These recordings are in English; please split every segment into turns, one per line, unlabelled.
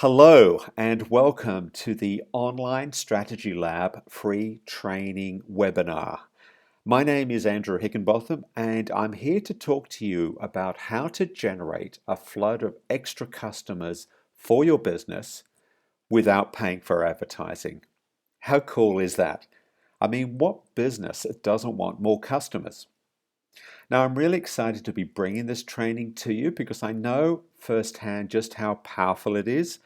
Hello and welcome to the Online Strategy Lab free training webinar. My name is Andrew Hickenbotham and I'm here to talk to you about how to generate a flood of extra customers for your business without paying for advertising. How cool is that? I mean, what business doesn't want more customers? Now, I'm really excited to be bringing this training to you because I know firsthand just how powerful it is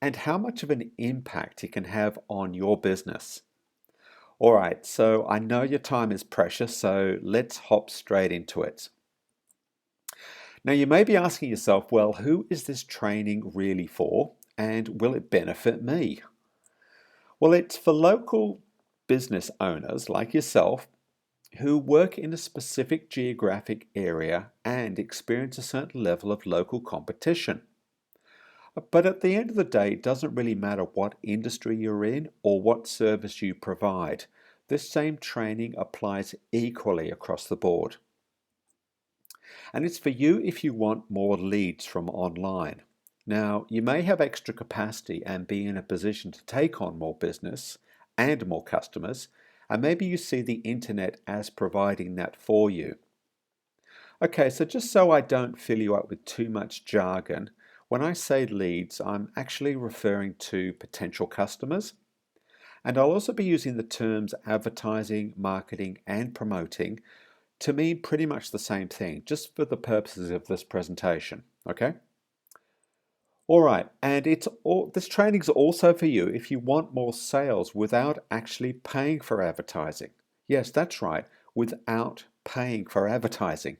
and how much of an impact it can have on your business. All right, so I know your time is precious, so let's hop straight into it. Now, you may be asking yourself, well, who is this training really for, and will it benefit me? Well, it's for local business owners like yourself who work in a specific geographic area and experience a certain level of local competition. But at the end of the day, it doesn't really matter what industry you're in or what service you provide. This same training applies equally across the board. And it's for you if you want more leads from online. Now, you may have extra capacity and be in a position to take on more business and more customers, and maybe you see the internet as providing that for you. Okay, so just so I don't fill you up with too much jargon, when I say leads, I'm actually referring to potential customers. And I'll also be using the terms advertising, marketing, and promoting to mean pretty much the same thing, just for the purposes of this presentation. Okay? All right, and this training is also for you if you want more sales without actually paying for advertising. Yes, that's right, without paying for advertising.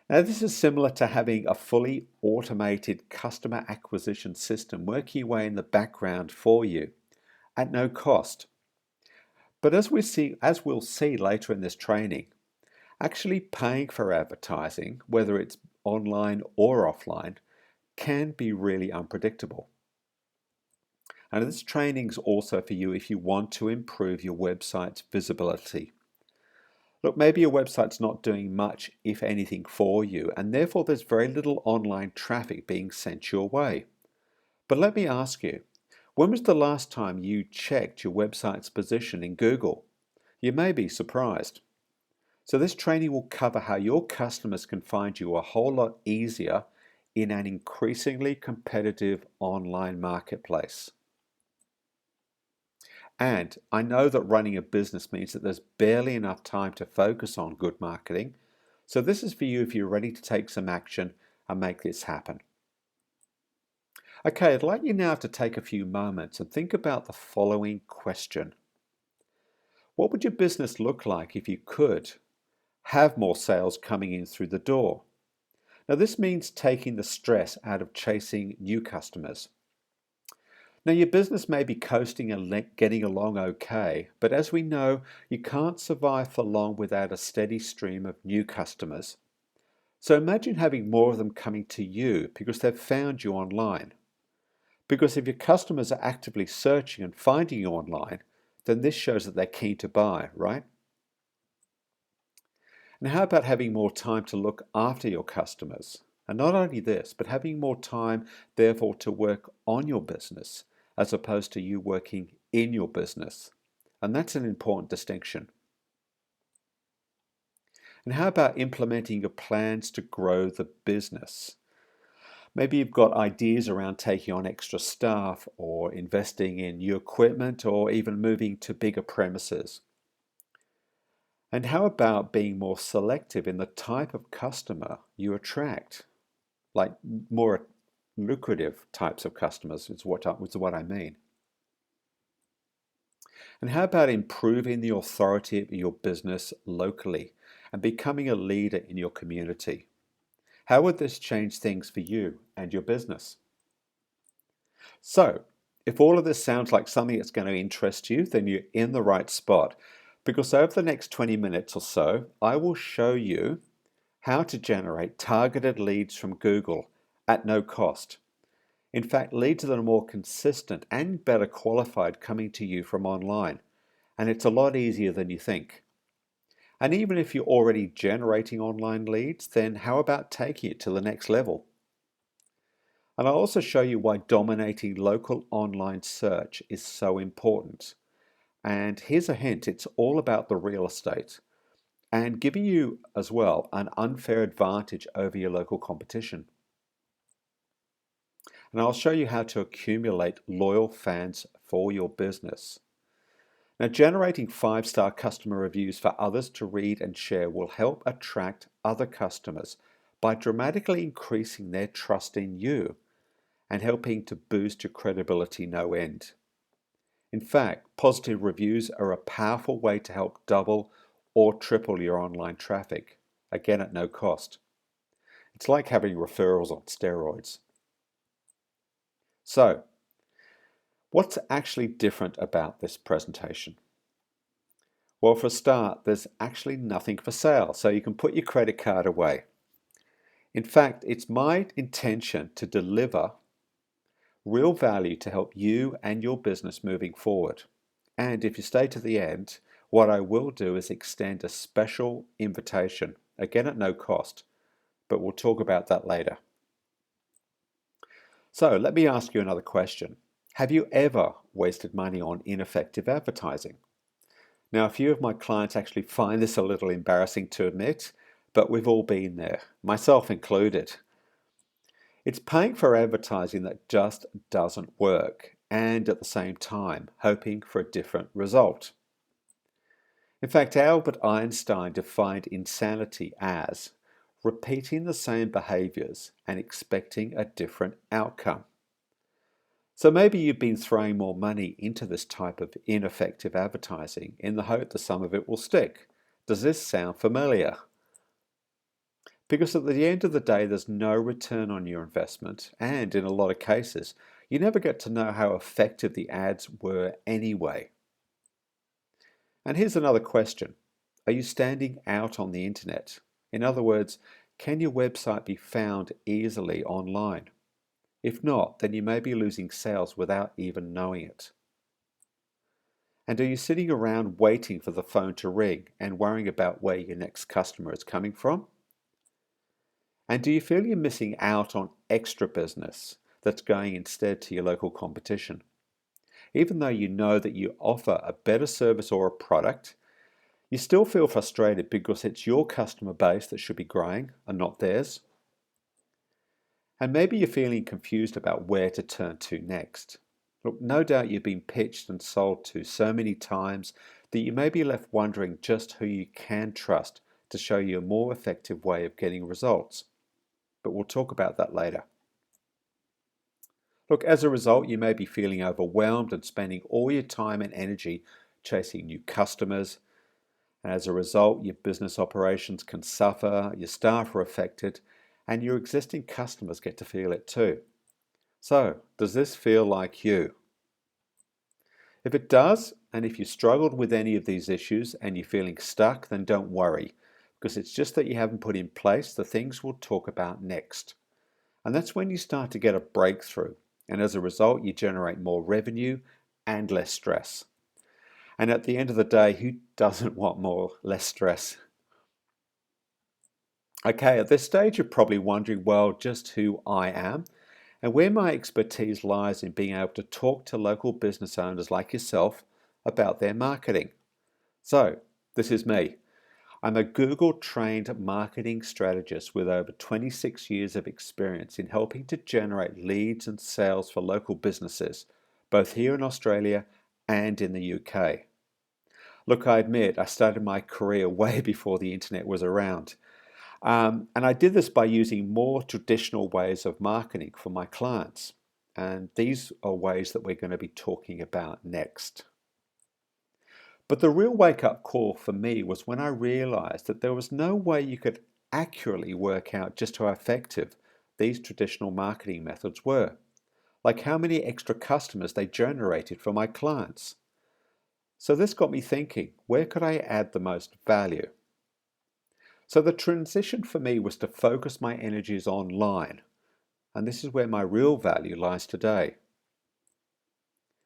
Now, this is similar to having a fully automated customer acquisition system working away in the background for you at no cost. But as we'll see later in this training, actually paying for advertising, whether it's online or offline, can be really unpredictable. And this training is also for you if you want to improve your website's visibility. Look, maybe your website's not doing much, if anything, for you, and therefore there's very little online traffic being sent your way. But let me ask you, when was the last time you checked your website's position in Google? You may be surprised. So this training will cover how your customers can find you a whole lot easier in an increasingly competitive online marketplace. And I know that running a business means that there's barely enough time to focus on good marketing. So this is for you if you're ready to take some action and make this happen. Okay, I'd like you now to take a few moments and think about the following question. What would your business look like if you could have more sales coming in through the door? Now, this means taking the stress out of chasing new customers. Now, your business may be coasting and getting along okay, but as we know, you can't survive for long without a steady stream of new customers. So imagine having more of them coming to you because they've found you online. Because if your customers are actively searching and finding you online, then this shows that they're keen to buy, right? And how about having more time to look after your customers? And not only this, but having more time, therefore, to work on your business as opposed to you working in your business. And that's an important distinction. And how about implementing your plans to grow the business? Maybe you've got ideas around taking on extra staff or investing in new equipment or even moving to bigger premises. And how about being more selective in the type of customer you attract? Like more lucrative types of customers is what I mean. And how about improving the authority of your business locally and becoming a leader in your community? How would this change things for you and your business? So, if all of this sounds like something that's going to interest you, then you're in the right spot. Because over the next 20 minutes or so, I will show you how to generate targeted leads from Google at no cost. In fact, leads that are more consistent and better qualified coming to you from online. And it's a lot easier than you think. And even if you're already generating online leads, then how about taking it to the next level? And I'll also show you why dominating local online search is so important. And here's a hint, it's all about the real estate and giving you as well an unfair advantage over your local competition. And I'll show you how to accumulate loyal fans for your business. Now, generating 5-star customer reviews for others to read and share will help attract other customers by dramatically increasing their trust in you and helping to boost your credibility no end. In fact, positive reviews are a powerful way to help double or triple your online traffic, again at no cost. It's like having referrals on steroids. So, what's actually different about this presentation? Well, for a start, there's actually nothing for sale, so you can put your credit card away. In fact, it's my intention to deliver real value to help you and your business moving forward. And if you stay to the end, what I will do is extend a special invitation, again at no cost, but we'll talk about that later. So let me ask you another question. Have you ever wasted money on ineffective advertising? Now, a few of my clients actually find this a little embarrassing to admit, but we've all been there, myself included. It's paying for advertising that just doesn't work, and at the same time, hoping for a different result. In fact, Albert Einstein defined insanity as repeating the same behaviors and expecting a different outcome. So maybe you've been throwing more money into this type of ineffective advertising in the hope that some of it will stick. Does this sound familiar? Because at the end of the day, there's no return on your investment, and in a lot of cases, you never get to know how effective the ads were anyway. And here's another question. Are you standing out on the internet? In other words, can your website be found easily online? If not, then you may be losing sales without even knowing it. And are you sitting around waiting for the phone to ring and worrying about where your next customer is coming from? And do you feel you're missing out on extra business that's going instead to your local competition? Even though you know that you offer a better service or a product, you still feel frustrated because it's your customer base that should be growing and not theirs. And maybe you're feeling confused about where to turn to next. Look, no doubt you've been pitched and sold to so many times that you may be left wondering just who you can trust to show you a more effective way of getting results. But we'll talk about that later. Look, as a result, you may be feeling overwhelmed and spending all your time and energy chasing new customers. And as a result, your business operations can suffer, your staff are affected, and your existing customers get to feel it too. So, does this feel like you? If it does, and if you struggled with any of these issues and you're feeling stuck, then don't worry, because it's just that you haven't put in place the things we'll talk about next. And that's when you start to get a breakthrough, and as a result, you generate more revenue and less stress. And at the end of the day, who doesn't want less stress? Okay, at this stage, you're probably wondering, well, just who I am and where my expertise lies in being able to talk to local business owners like yourself about their marketing. So, this is me. I'm a Google-trained marketing strategist with over 26 years of experience in helping to generate leads and sales for local businesses, both here in Australia and in the UK. Look, I admit, I started my career way before the internet was around. And I did this by using more traditional ways of marketing for my clients. And these are ways that we're going to be talking about next. But the real wake-up call for me was when I realized that there was no way you could accurately work out just how effective these traditional marketing methods were, like how many extra customers they generated for my clients. So this got me thinking, where could I add the most value? So the transition for me was to focus my energies online, and this is where my real value lies today.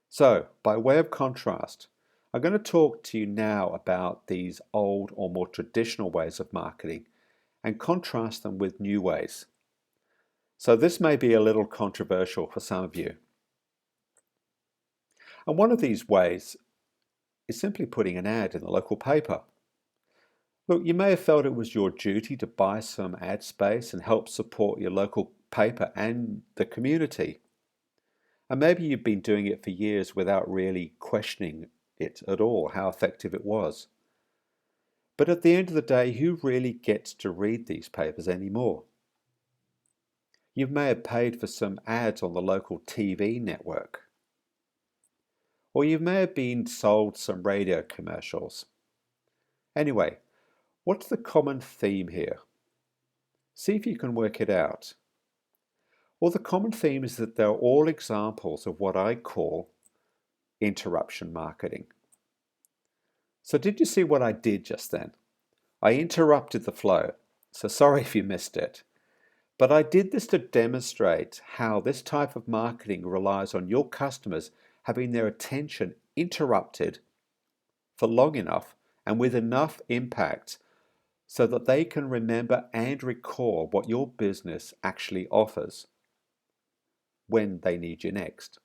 So, by way of contrast, I'm going to talk to you now about these old or more traditional ways of marketing and contrast them with new ways. So this may be a little controversial for some of you. And one of these ways is simply putting an ad in the local paper. Look, you may have felt it was your duty to buy some ad space and help support your local paper and the community. And maybe you've been doing it for years without really questioning it at all, how effective it was. But at the end of the day, who really gets to read these papers anymore? You may have paid for some ads on the local TV network. Or you may have been sold some radio commercials. Anyway, what's the common theme here? See if you can work it out. Well, the common theme is that they're all examples of what I call interruption marketing. So did you see what I did just then? I interrupted the flow, so sorry if you missed it. But I did this to demonstrate how this type of marketing relies on your customers having their attention interrupted for long enough and with enough impact so that they can remember and recall what your business actually offers when they need you next.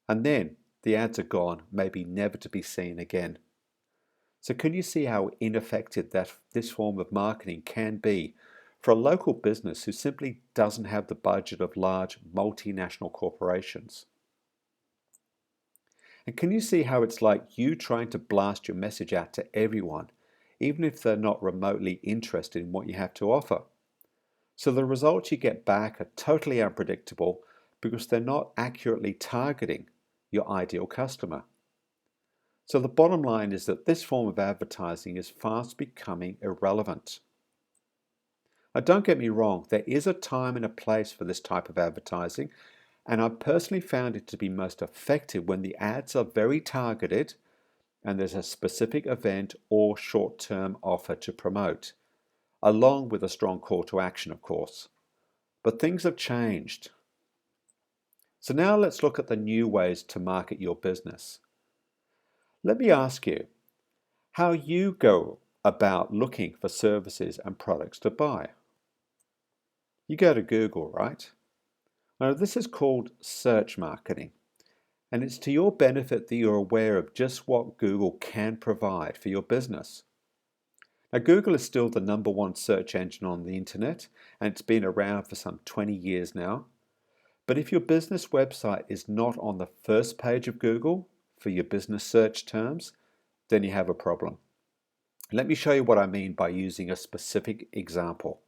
And then the ads are gone, maybe never to be seen again. So can you see how ineffective this form of marketing can be for a local business who simply doesn't have the budget of large multinational corporations? And can you see how it's like you trying to blast your message out to everyone, even if they're not remotely interested in what you have to offer? So the results you get back are totally unpredictable because they're not accurately targeting your ideal customer. So the bottom line is that this form of advertising is fast becoming irrelevant. Now, don't get me wrong, there is a time and a place for this type of advertising, and I've personally found it to be most effective when the ads are very targeted and there's a specific event or short-term offer to promote, along with a strong call to action, of course. But things have changed. So now let's look at the new ways to market your business. Let me ask you how you go about looking for services and products to buy. You go to Google, right? Now, this is called search marketing, and it's to your benefit that you're aware of just what Google can provide for your business. Now, Google is still the #1 search engine on the internet, and it's been around for some 20 years now. But if your business website is not on the first page of Google for your business search terms, then you have a problem. Let me show you what I mean by using a specific example.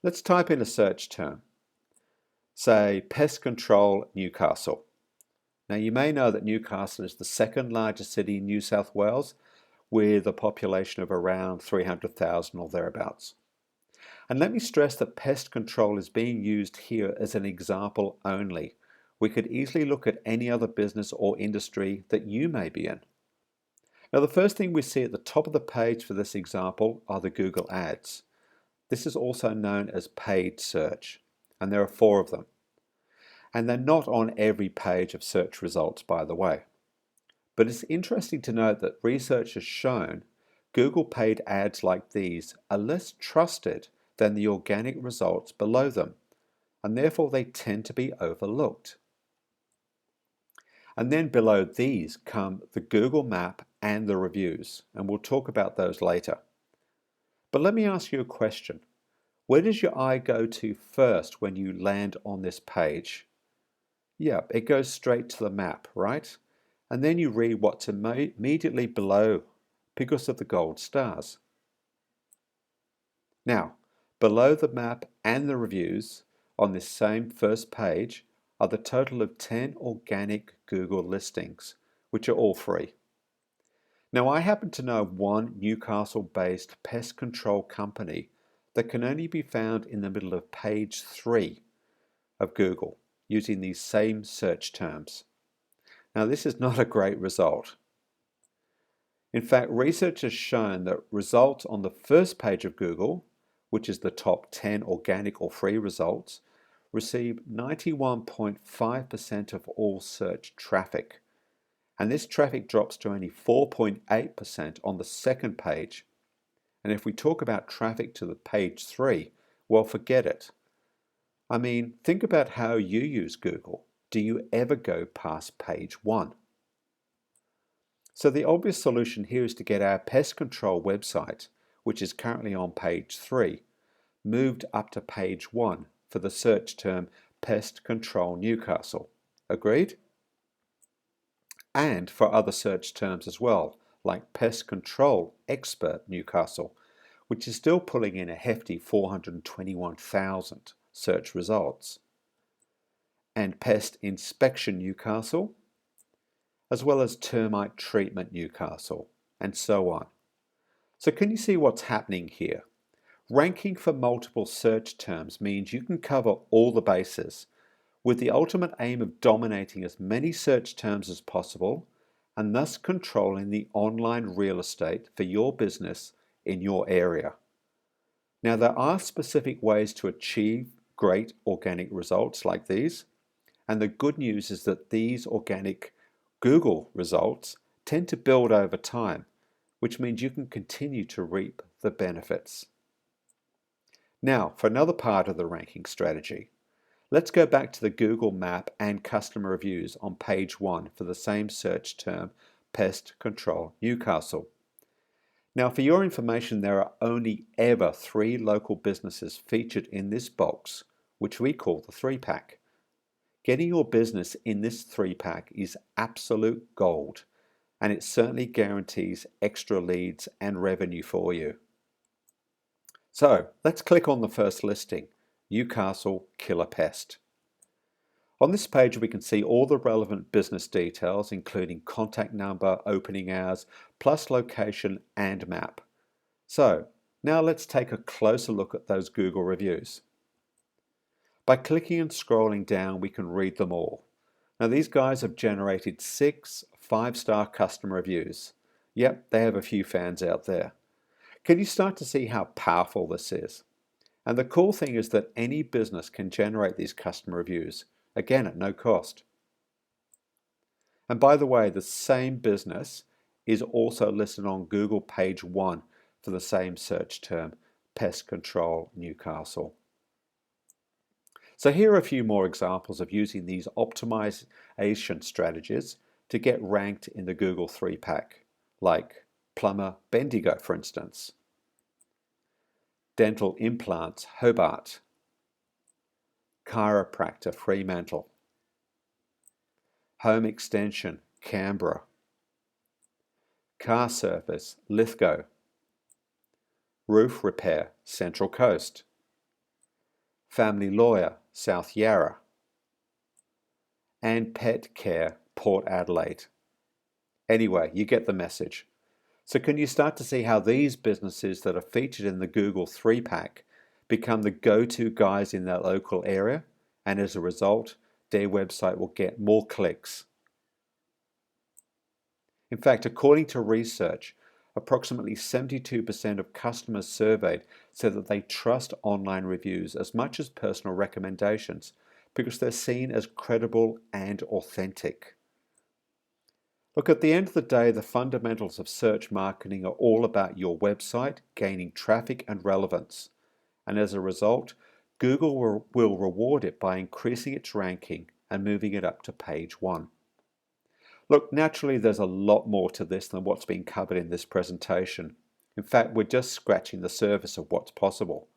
Let's type in a search term. Say pest control Newcastle. Now you may know that Newcastle is the second largest city in New South Wales with a population of around 300,000 or thereabouts. And let me stress that pest control is being used here as an example only. We could easily look at any other business or industry that you may be in. Now the first thing we see at the top of the page for this example are the Google ads. This is also known as paid search, and there are 4 of them. And they're not on every page of search results, by the way. But it's interesting to note that research has shown Google paid ads like these are less trusted than the organic results below them, and therefore they tend to be overlooked. And then below these come the Google map and the reviews, and we'll talk about those later. But let me ask you a question. Where does your eye go to first when you land on this page? Yeah, it goes straight to the map, right? And then you read what's immediately below because of the gold stars. Now, below the map and the reviews on this same first page are the total of 10 organic Google listings, which are all free. Now, I happen to know one Newcastle-based pest control company that can only be found in the middle of page 3 of Google using these same search terms. Now, this is not a great result. In fact, research has shown that results on the first page of Google, which is the top 10 organic or free results, receive 91.5% of all search traffic. And this traffic drops to only 4.8% on the second page. And if we talk about traffic to the page 3, well, forget it. I mean, think about how you use Google. Do you ever go past page 1? So the obvious solution here is to get our pest control website, which is currently on page 3, moved up to page 1 for the search term Pest Control Newcastle. Agreed? And for other search terms as well, like Pest Control Expert Newcastle, which is still pulling in a hefty 421,000 search results, and Pest Inspection Newcastle, as well as Termite Treatment Newcastle, and so on. So can you see what's happening here? Ranking for multiple search terms means you can cover all the bases, with the ultimate aim of dominating as many search terms as possible and thus controlling the online real estate for your business in your area. Now, there are specific ways to achieve great organic results like these, and the good news is that these organic Google results tend to build over time, which means you can continue to reap the benefits. Now, for another part of the ranking strategy, let's go back to the Google map and customer reviews on page 1 for the same search term, Pest Control Newcastle. Now, for your information, there are only ever 3 local businesses featured in this box, which we call the 3-pack. Getting your business in this 3-pack is absolute gold, and it certainly guarantees extra leads and revenue for you. So let's click on the first listing, Newcastle Killer Pest. On this page we can see all the relevant business details, including contact number, opening hours, plus location and map. So now let's take a closer look at those Google reviews. By clicking and scrolling down, we can read them all. Now these guys have generated 6 5-star customer reviews. Yep, they have a few fans out there. Can you start to see how powerful this is? And the cool thing is that any business can generate these customer reviews, again at no cost. And by the way, the same business is also listed on Google page 1 for the same search term, Pest Control Newcastle. So here are a few more examples of using these optimization strategies to get ranked in the Google 3-pack, like Plumber Bendigo, for instance. Dental Implants Hobart. Chiropractor Fremantle. Home Extension Canberra. Car Service Lithgow. Roof Repair Central Coast. Family Lawyer South Yarra. And Pet Care Port Adelaide. Anyway, you get the message. So can you start to see how these businesses that are featured in the Google 3-pack become the go-to guys in their local area, and as a result, their website will get more clicks? In fact, according to research, approximately 72% of customers surveyed said that they trust online reviews as much as personal recommendations because they're seen as credible and authentic. Look, at the end of the day, the fundamentals of search marketing are all about your website gaining traffic and relevance. And as a result, Google will reward it by increasing its ranking and moving it up to page 1. Look, naturally, there's a lot more to this than what's been covered in this presentation. In fact, we're just scratching the surface of what's possible.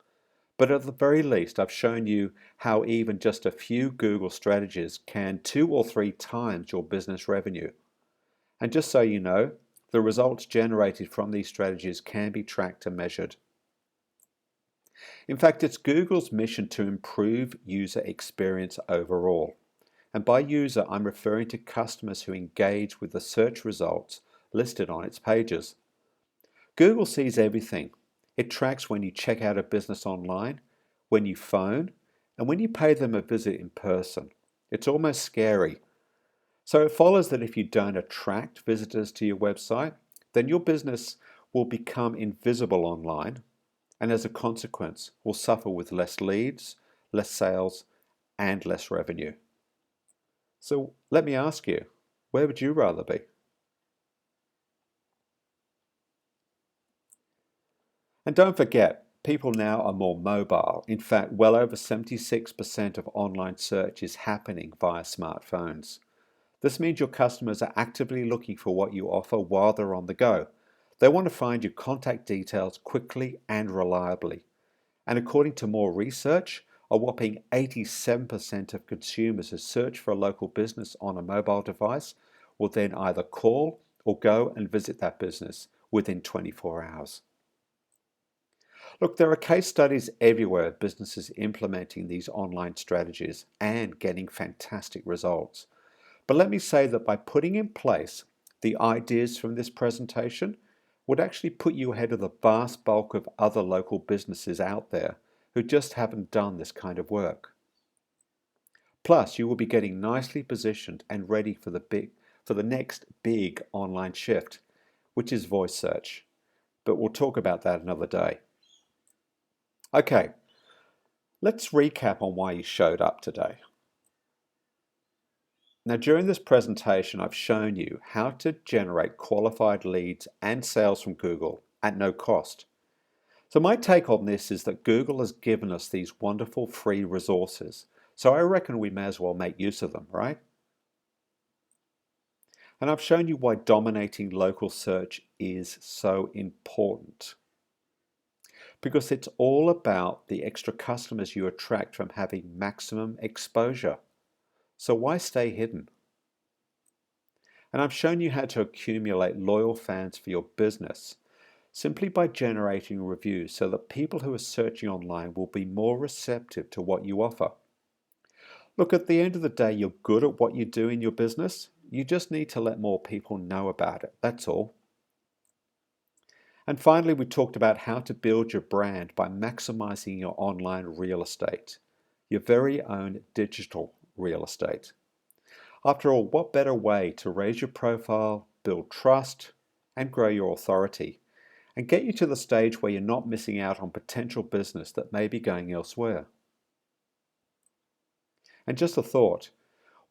But at the very least, I've shown you how even just a few Google strategies can 2 or 3 times your business revenue. And just so you know, the results generated from these strategies can be tracked and measured. In fact, it's Google's mission to improve user experience overall. And by user, I'm referring to customers who engage with the search results listed on its pages. Google sees everything. It tracks when you check out a business online, when you phone, and when you pay them a visit in person. It's almost scary. So it follows that if you don't attract visitors to your website, then your business will become invisible online, and as a consequence, will suffer with less leads, less sales, and less revenue. So let me ask you, where would you rather be? And don't forget, People now are more mobile. In fact, well over 76% of online search is happening via smartphones. This means your customers are actively looking for what you offer while they're on the go. They want to find your contact details quickly and reliably. And according to more research, a whopping 87% of consumers who search for a local business on a mobile device will then either call or go and visit that business within 24 hours. Look, there are case studies everywhere of businesses implementing these online strategies and getting fantastic results. But let me say that by putting in place the ideas from this presentation would actually put you ahead of the vast bulk of other local businesses out there who just haven't done this kind of work. Plus, you will be getting nicely positioned and ready for the next big online shift, which is voice search. But we'll talk about that another day. Okay, let's recap on why you showed up today. Now, during this presentation, I've shown you how to generate qualified leads and sales from Google at no cost. So my take on this is that Google has given us these wonderful free resources, so I reckon we may as well make use of them, right? And I've shown you why dominating local search is so important. Because it's all about the extra customers you attract from having maximum exposure. So why stay hidden? And I've shown you how to accumulate loyal fans for your business simply by generating reviews so that people who are searching online will be more receptive to what you offer. Look, at the end of the day, you're good at what you do in your business. You just need to let more people know about it. That's all. And finally, we talked about how to build your brand by maximizing your online real estate, your very own digital real estate. After all, what better way to raise your profile, build trust, and grow your authority, and get you to the stage where you're not missing out on potential business that may be going elsewhere? And just a thought,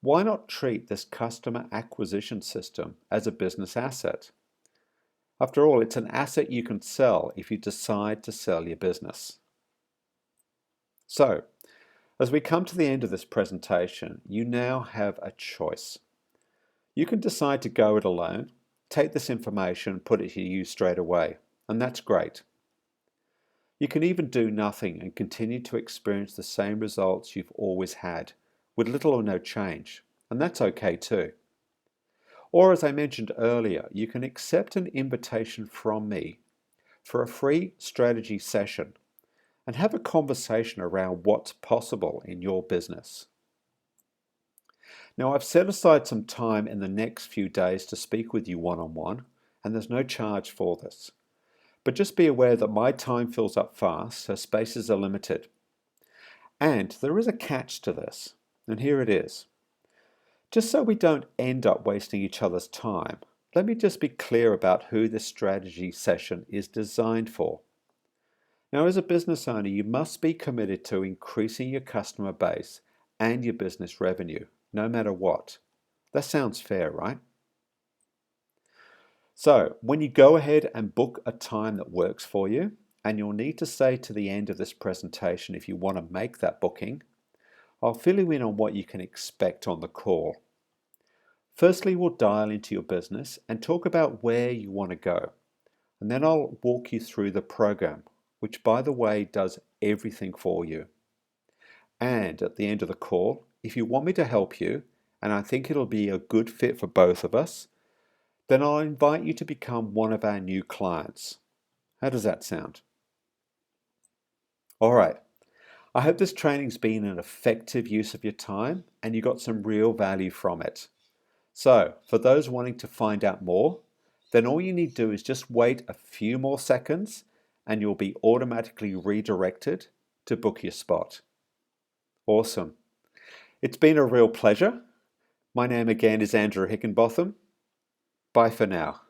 why not treat this customer acquisition system as a business asset? After all, it's an asset you can sell if you decide to sell your business. So, as we come to the end of this presentation, you now have a choice. You can decide to go it alone, take this information and put it to use straight away, and that's great. You can even do nothing and continue to experience the same results you've always had, with little or no change, and that's okay too. Or as I mentioned earlier, you can accept an invitation from me for a free strategy session and have a conversation around what's possible in your business. Now, I've set aside some time in the next few days to speak with you one-on-one, and there's no charge for this. But just be aware that my time fills up fast, so spaces are limited. And there is a catch to this, and here it is. Just so we don't end up wasting each other's time, let me just be clear about who this strategy session is designed for. Now, as a business owner, you must be committed to increasing your customer base and your business revenue, no matter what. That sounds fair, right? So, when you go ahead and book a time that works for you, and you'll need to stay to the end of this presentation if you want to make that booking, I'll fill you in on what you can expect on the call. Firstly, we'll dial into your business and talk about where you want to go. And then I'll walk you through the program, which, by the way, does everything for you. And at the end of the call, if you want me to help you, and I think it'll be a good fit for both of us, then I'll invite you to become one of our new clients. How does that sound? All right. I hope this training's been an effective use of your time and you got some real value from it. So, for those wanting to find out more, then all you need to do is just wait a few more seconds and you'll be automatically redirected to book your spot. Awesome. It's been a real pleasure. My name again is Andrew Hickenbotham. Bye for now.